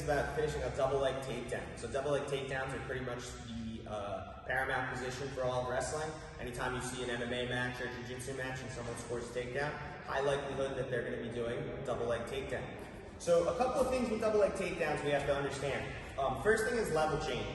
about finishing a double leg takedown. So double leg takedowns are pretty much the paramount position for all of wrestling. Anytime you see an MMA match or jiu-jitsu match and someone scores a takedown, high likelihood that they're going to be doing double leg takedown. So a couple of things with double leg takedowns we have to understand. First thing is level changing.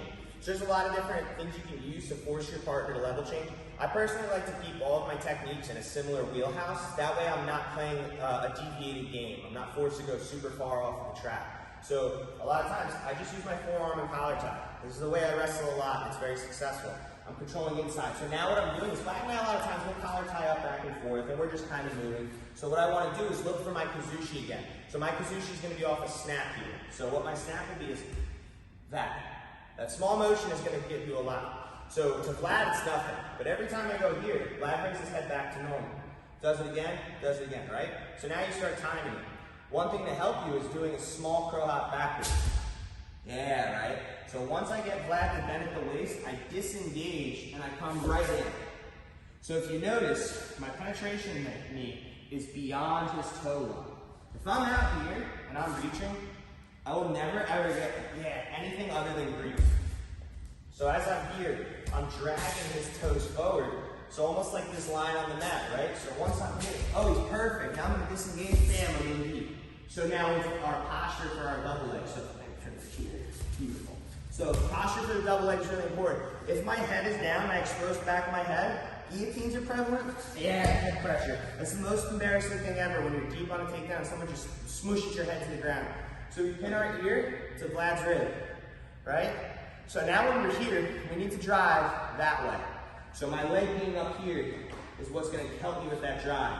So there's a lot of different things you can use to force your partner to level change. I personally like to keep all of my techniques in a similar wheelhouse. That way I'm not playing a deviated game. I'm not forced to go super far off the track. So a lot of times I just use my forearm and collar tie. This is the way I wrestle a lot, and it's very successful. I'm controlling inside. So now what I'm doing is, Vlad and I a lot of times we'll collar tie up back and forth, and we're just kind of moving. So what I want to do is look for my kazushi again. So my kazushi is going to be off a snap here. So what my snap will be is that. That small motion is going to give you a lot. So to Vlad, it's nothing. But every time I go here, Vlad brings his head back to normal. Does it again, right? So now you start timing it. One thing to help you is doing a small curl hop backwards. Yeah, right? So once I get Vlad to bend at the waist, I disengage and I come right in. So if you notice, my penetration technique is beyond his toe line. If I'm out here and I'm reaching, I will never ever get anything other than grief. So as I'm here, I'm dragging his toes forward. So almost like this line on the mat, right? So once I'm here, oh, he's perfect. Now I'm going to disengage, bam, I'm in deep. So now with our posture for our double leg. So turn this here. Beautiful. So posture for the double leg is really important. If my head is down and I expose the back of my head, guillotines are prevalent. Yeah, head pressure. That's the most embarrassing thing ever when you're deep on a takedown and someone just smooshes your head to the ground. So we pin our ear to Vlad's rib, right? So now when we're here, we need to drive that way. So my leg being up here is what's going to help me with that drive.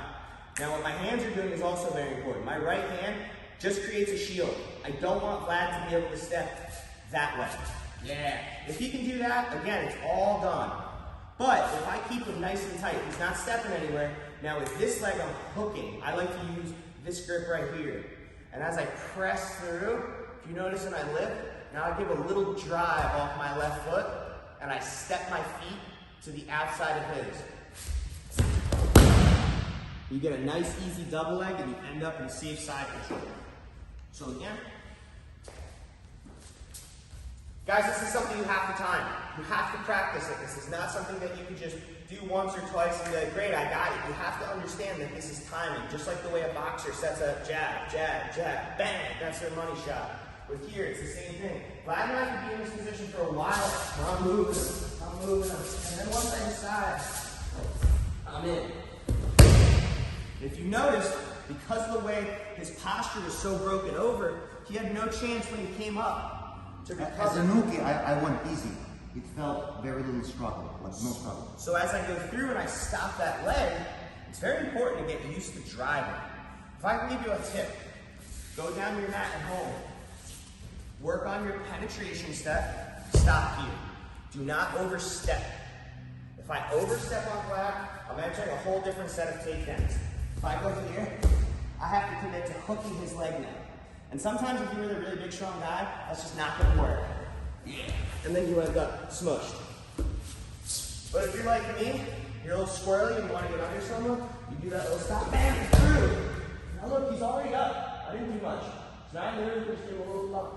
Now what my hands are doing is also very important. My right hand just creates a shield. I don't want Vlad to be able to step that way. Yeah. If he can do that, again, it's all done. But if I keep him nice and tight, he's not stepping anywhere. Now with this leg, I'm hooking. I like to use this grip right here. And as I press through, if you notice when I lift, now I give a little drive off my left foot, and I step my feet to the outside of his. You get a nice, easy double leg, and you end up in safe side control. So again, guys, this is something you have to time. You have to practice it. This is not something that you can just do once or twice and be like, great, I got it. You have to understand that this is timing. Just like the way a boxer sets up jab, jab, jab, bang, that's their money shot. With here, it's the same thing. Vlad and I can be in this position for a while. I'm moving, and then once I decide, I'm in. If you notice, because of the way his posture was so broken over, he had no chance when he came up to recover. As a nookie, I went easy. It felt very little struggle, like no struggle. So as I go through and I stop that leg, it's very important to get used to driving. If I can give you a tip, go down to your mat at home. Work on your penetration step, stop here. Do not overstep. If I overstep on Vlad, I'm entering a whole different set of takedowns. If I go here, I have to commit to hooking his leg now. And sometimes if you're a really big, strong guy, that's just not gonna work. Yeah. And then you end up smushed. But if you're like me, you're a little squirrely and you want to get under someone, you do that little stop, bam, through. Now look, he's already up. I didn't do much. So now I'm literally just doing a little bump.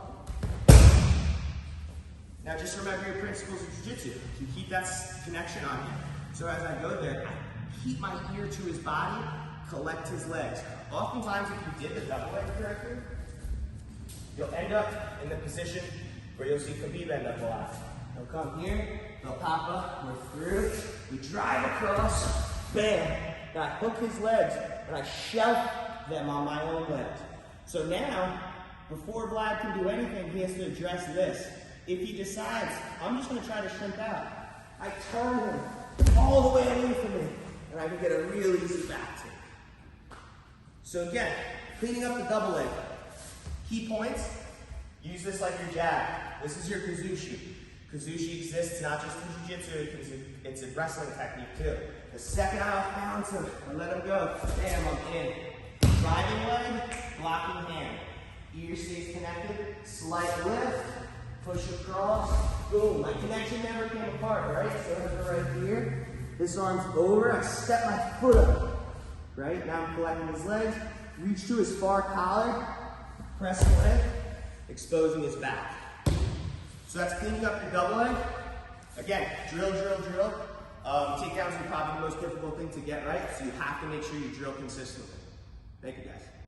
Now just remember your principles of jiu-jitsu. You keep that connection on you. So as I go there, I keep my ear to his body, collect his legs. Oftentimes if you did the double leg correctly, you'll end up in the position where you'll see Khabib end up a lot. They'll come here, they'll pop up, we're through, we drive across, bam, and I hook his legs, and I shelf them on my own legs. So now, before Vlad can do anything, he has to address this. If he decides, I'm just gonna try to shrink out, I turn him all the way away from me, and I can get a real easy back take. So again, cleaning up the double leg. Key points, use this like your jab. This is your kazushi. Kazushi exists not just in jiu-jitsu, it's a wrestling technique too. The second I off-balance him, I let him go, bam, I'm in. Driving leg, blocking hand. Ear stays connected, slight lift, push across, boom. My connection never came apart, right? So I go right here. This arm's over, I step my foot up, right? Now I'm collecting his legs, reach to his far collar, press the leg, exposing his back. So that's cleaning up your double leg. Again, drill, drill, drill. Takedowns are probably the most difficult thing to get right, so you have to make sure you drill consistently. Thank you, guys.